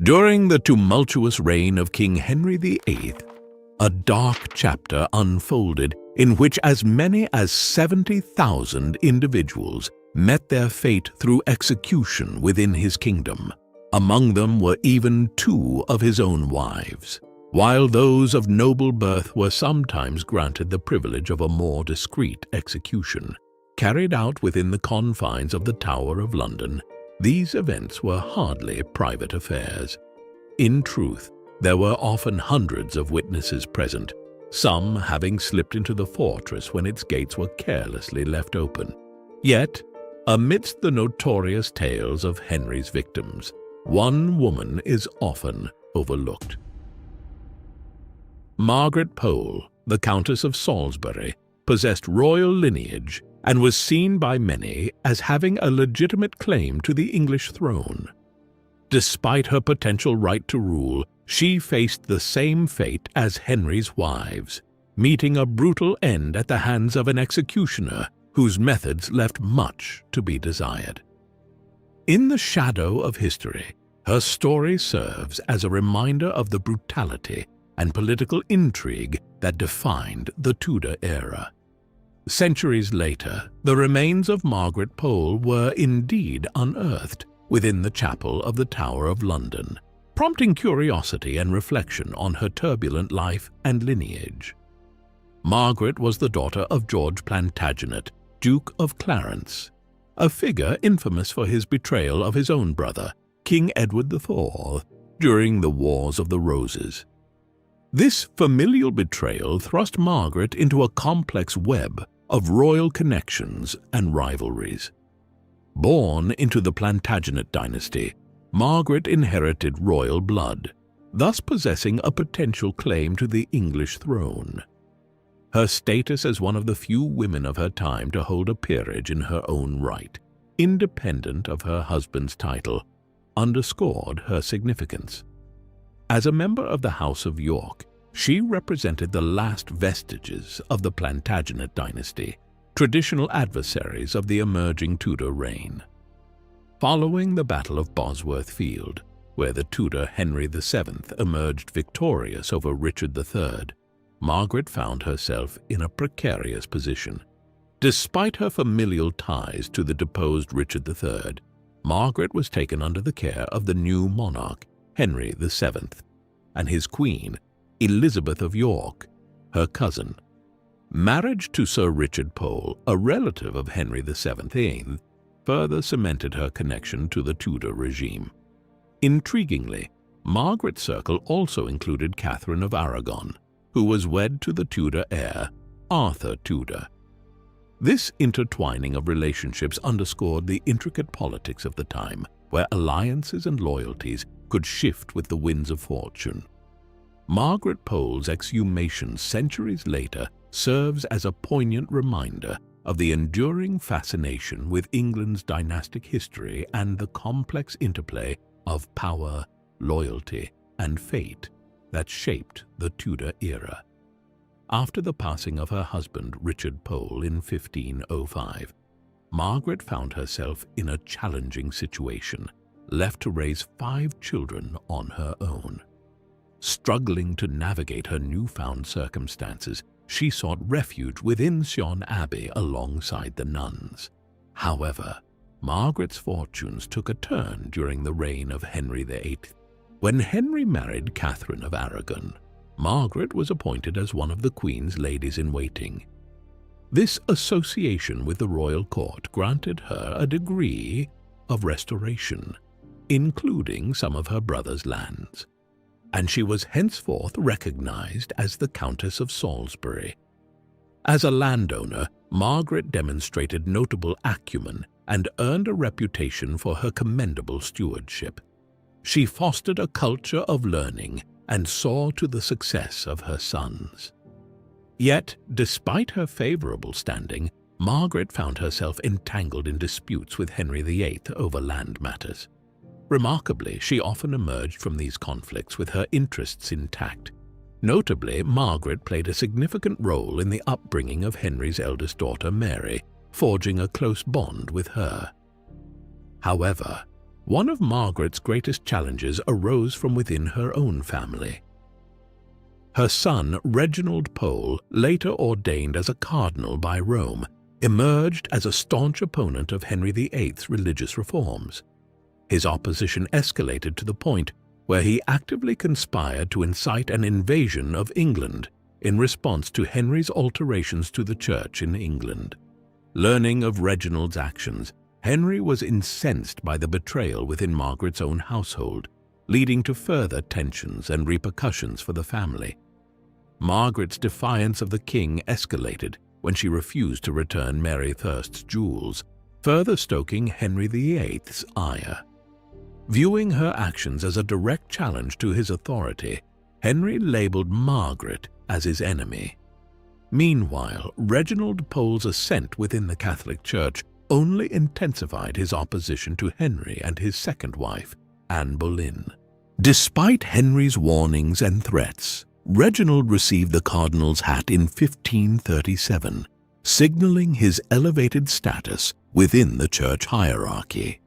During the tumultuous reign of King Henry VIII, a dark chapter unfolded in which as many as 70,000 individuals met their fate through execution within his kingdom. Among them were even 2 of his own wives, while those of noble birth were sometimes granted the privilege of a more discreet execution. Carried out within the confines of the Tower of London, these events were hardly private affairs. In truth, there were often hundreds of witnesses present, some having slipped into the fortress when its gates were carelessly left open. Yet, amidst the notorious tales of Henry's victims, one woman is often overlooked. Margaret Pole, the Countess of Salisbury, possessed royal lineage and was seen by many as having a legitimate claim to the English throne. Despite her potential right to rule, she faced the same fate as Henry's wives, meeting a brutal end at the hands of an executioner whose methods left much to be desired. In the shadow of history, her story serves as a reminder of the brutality and political intrigue that defined the Tudor era. Centuries later, the remains of Margaret Pole were indeed unearthed within the chapel of the Tower of London, prompting curiosity and reflection on her turbulent life and lineage. Margaret was the daughter of George Plantagenet, Duke of Clarence, a figure infamous for his betrayal of his own brother, King Edward IV, during the Wars of the Roses. This familial betrayal thrust Margaret into a complex web of royal connections and rivalries. Born into the Plantagenet dynasty, Margaret inherited royal blood, thus possessing a potential claim to the English throne. Her status as one of the few women of her time to hold a peerage in her own right, independent of her husband's title, underscored her significance. As a member of the House of York, she represented the last vestiges of the Plantagenet dynasty, traditional adversaries of the emerging Tudor reign. Following the Battle of Bosworth Field, where the Tudor Henry VII emerged victorious over Richard III, Margaret found herself in a precarious position. Despite her familial ties to the deposed Richard III, Margaret was taken under the care of the new monarch, Henry VII, and his queen, Elizabeth of York, her cousin. Marriage to Sir Richard Pole, a relative of Henry VII, further cemented her connection to the Tudor regime. Intriguingly, Margaret's circle also included Catherine of Aragon, who was wed to the Tudor heir, Arthur Tudor. This intertwining of relationships underscored the intricate politics of the time, where alliances and loyalties could shift with the winds of fortune. Margaret Pole's exhumation centuries later serves as a poignant reminder of the enduring fascination with England's dynastic history and the complex interplay of power, loyalty, and fate that shaped the Tudor era. After the passing of her husband Richard Pole in 1505, Margaret found herself in a challenging situation, left to raise 5 children on her own. Struggling to navigate her newfound circumstances, she sought refuge within Sion Abbey alongside the nuns. However, Margaret's fortunes took a turn during the reign of Henry VIII. When Henry married Catherine of Aragon, Margaret was appointed as one of the Queen's ladies-in-waiting. This association with the royal court granted her a degree of restoration, including some of her brother's lands, and she was henceforth recognized as the Countess of Salisbury. As a landowner, Margaret demonstrated notable acumen and earned a reputation for her commendable stewardship. She fostered a culture of learning and saw to the success of her sons. Yet, despite her favorable standing, Margaret found herself entangled in disputes with Henry VIII over land matters. Remarkably, she often emerged from these conflicts with her interests intact. Notably, Margaret played a significant role in the upbringing of Henry's eldest daughter, Mary, forging a close bond with her. However, One of Margaret's greatest challenges arose from within her own family. Her son, Reginald Pole, later ordained as a cardinal by Rome, emerged as a staunch opponent of Henry VIII's religious reforms. His opposition escalated to the point where he actively conspired to incite an invasion of England in response to Henry's alterations to the Church in England. Learning of Reginald's actions, Henry was incensed by the betrayal within Margaret's own household, leading to further tensions and repercussions for the family. Margaret's defiance of the king escalated when she refused to return Mary Thirst's jewels, further stoking Henry VIII's ire. Viewing her actions as a direct challenge to his authority, Henry labeled Margaret as his enemy. Meanwhile, Reginald Pole's ascent within the Catholic Church only intensified his opposition to Henry and his second wife, Anne Boleyn. Despite Henry's warnings and threats, Reginald received the cardinal's hat in 1537, signaling his elevated status within the church hierarchy.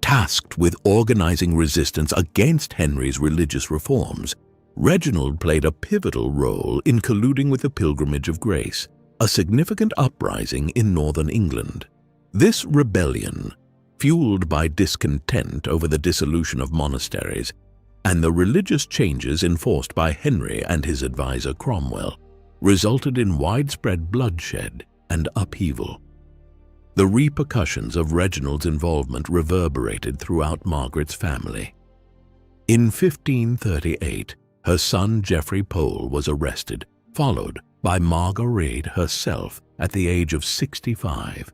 Tasked with organizing resistance against Henry's religious reforms, Reginald played a pivotal role in colluding with the Pilgrimage of Grace, a significant uprising in northern England. This rebellion, fueled by discontent over the dissolution of monasteries and the religious changes enforced by Henry and his advisor Cromwell, resulted in widespread bloodshed and upheaval. The repercussions of Reginald's involvement reverberated throughout Margaret's family. In 1538, her son Geoffrey Pole was arrested, followed by Marguerite herself at the age of 65.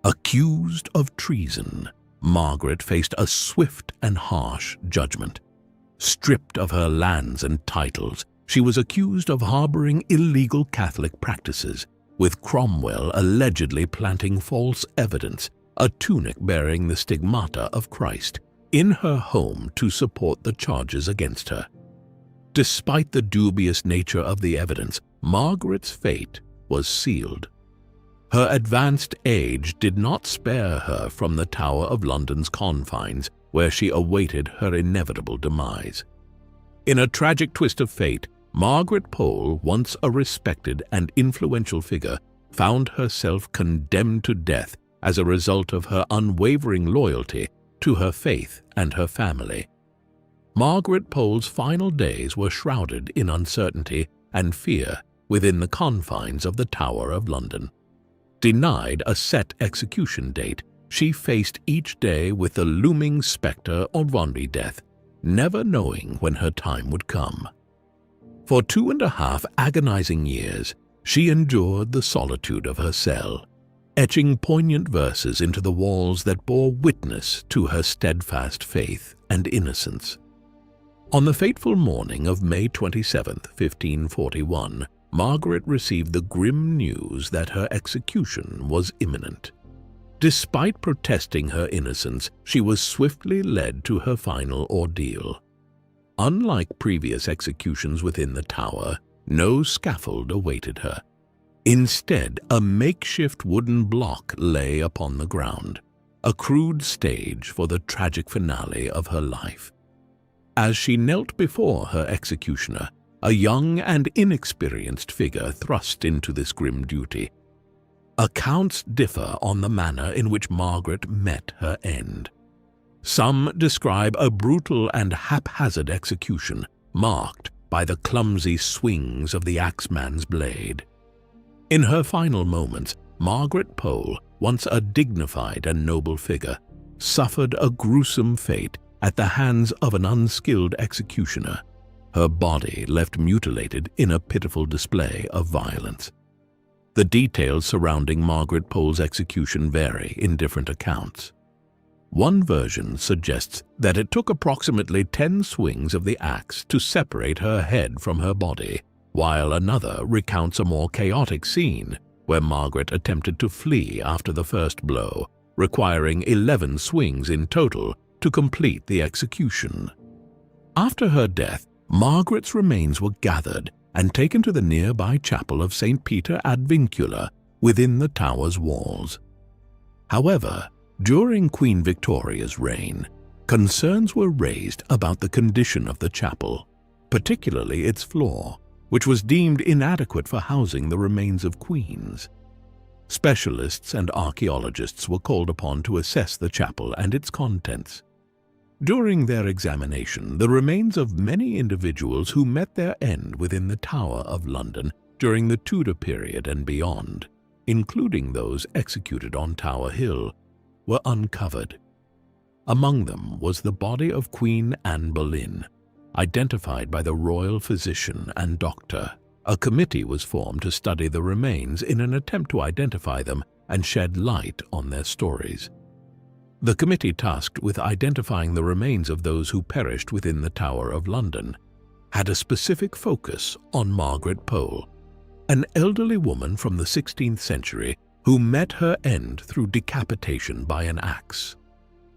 Accused of treason, Margaret faced a swift and harsh judgment. Stripped of her lands and titles, she was accused of harboring illegal Catholic practices, with Cromwell allegedly planting false evidence, a tunic bearing the stigmata of Christ, in her home to support the charges against her. Despite the dubious nature of the evidence, Margaret's fate was sealed. Her advanced age did not spare her from the Tower of London's confines, where she awaited her inevitable demise. In a tragic twist of fate, Margaret Pole, once a respected and influential figure, found herself condemned to death as a result of her unwavering loyalty to her faith and her family. Margaret Pole's final days were shrouded in uncertainty and fear within the confines of the Tower of London. Denied a set execution date, she faced each day with the looming spectre of Henry death, never knowing when her time would come. For 2.5 agonizing years, she endured the solitude of her cell, etching poignant verses into the walls that bore witness to her steadfast faith and innocence. On the fateful morning of May 27, 1541, Margaret received the grim news that her execution was imminent. Despite protesting her innocence, she was swiftly led to her final ordeal. Unlike previous executions within the tower, no scaffold awaited her. Instead, a makeshift wooden block lay upon the ground, a crude stage for the tragic finale of her life. As she knelt before her executioner, a young and inexperienced figure thrust into this grim duty. Accounts differ on the manner in which Margaret met her end. Some describe a brutal and haphazard execution, marked by the clumsy swings of the axeman's blade. In her final moments, Margaret Pole, once a dignified and noble figure, suffered a gruesome fate at the hands of an unskilled executioner, her body left mutilated in a pitiful display of violence. The details surrounding Margaret Pole's execution vary in different accounts. One version suggests that it took approximately 10 swings of the axe to separate her head from her body, while another recounts a more chaotic scene where Margaret attempted to flee after the first blow, requiring 11 swings in total to complete the execution. After her death, Margaret's remains were gathered and taken to the nearby chapel of St. Peter ad Vincula within the tower's walls. However, during Queen Victoria's reign, Concerns were raised about the condition of the chapel, particularly its floor, which was deemed inadequate for housing the remains of queens. Specialists and archaeologists were called upon to assess the chapel and its contents. During their examination, the remains of many individuals who met their end within the Tower of London during the Tudor period and beyond, including those executed on Tower Hill, were uncovered. Among them was the body of Queen Anne Boleyn, identified by the royal physician and doctor. A committee was formed to study the remains in an attempt to identify them and shed light on their stories. The committee tasked with identifying the remains of those who perished within the Tower of London had a specific focus on Margaret Pole, an elderly woman from the 16th century who met her end through decapitation by an axe.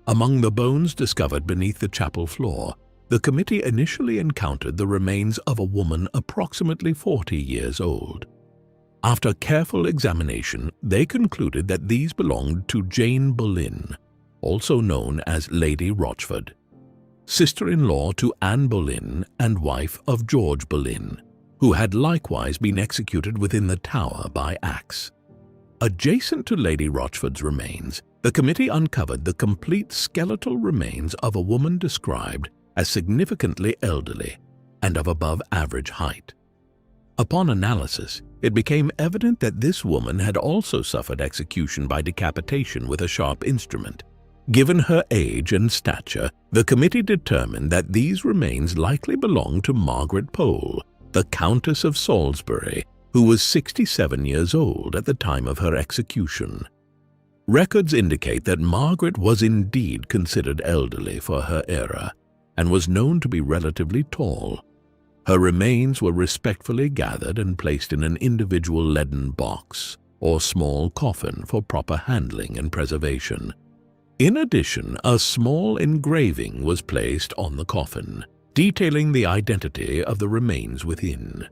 Among the bones discovered beneath the chapel floor, the committee initially encountered the remains of a woman approximately 40 years old. After careful examination, they concluded that these belonged to Jane Boleyn, also known as Lady Rochford, sister-in-law to Anne Boleyn and wife of George Boleyn, who had likewise been executed within the tower by axe. Adjacent to Lady Rochford's remains, the committee uncovered the complete skeletal remains of a woman described as significantly elderly and of above average height. Upon analysis, it became evident that this woman had also suffered execution by decapitation with a sharp instrument. Given her age and stature, the committee determined that these remains likely belonged to Margaret Pole, the Countess of Salisbury, who was 67 years old at the time of her execution. Records indicate that Margaret was indeed considered elderly for her era and was known to be relatively tall. Her remains were respectfully gathered and placed in an individual leaden box or small coffin for proper handling and preservation. In addition, a small engraving was placed on the coffin, detailing the identity of the remains within.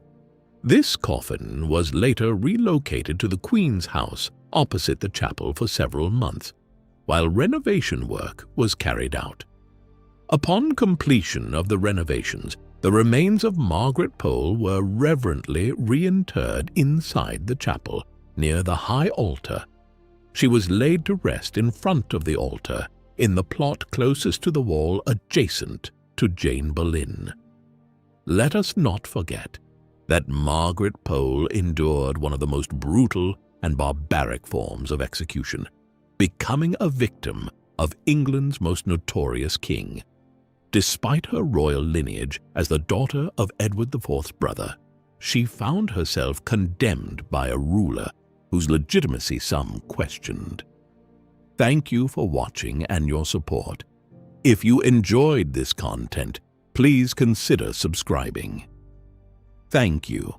This coffin was later relocated to the Queen's house opposite the chapel for several months, while renovation work was carried out. Upon completion of the renovations, the remains of Margaret Pole were reverently reinterred inside the chapel near the high altar. She was laid to rest in front of the altar in the plot closest to the wall adjacent to Jane Boleyn. Let us not forget that Margaret Pole endured one of the most brutal and barbaric forms of execution, becoming a victim of England's most notorious king. Despite her royal lineage as the daughter of Edward IV's brother, she found herself condemned by a ruler whose legitimacy some questioned. Thank you for watching and your support. If you enjoyed this content, please consider subscribing. Thank you.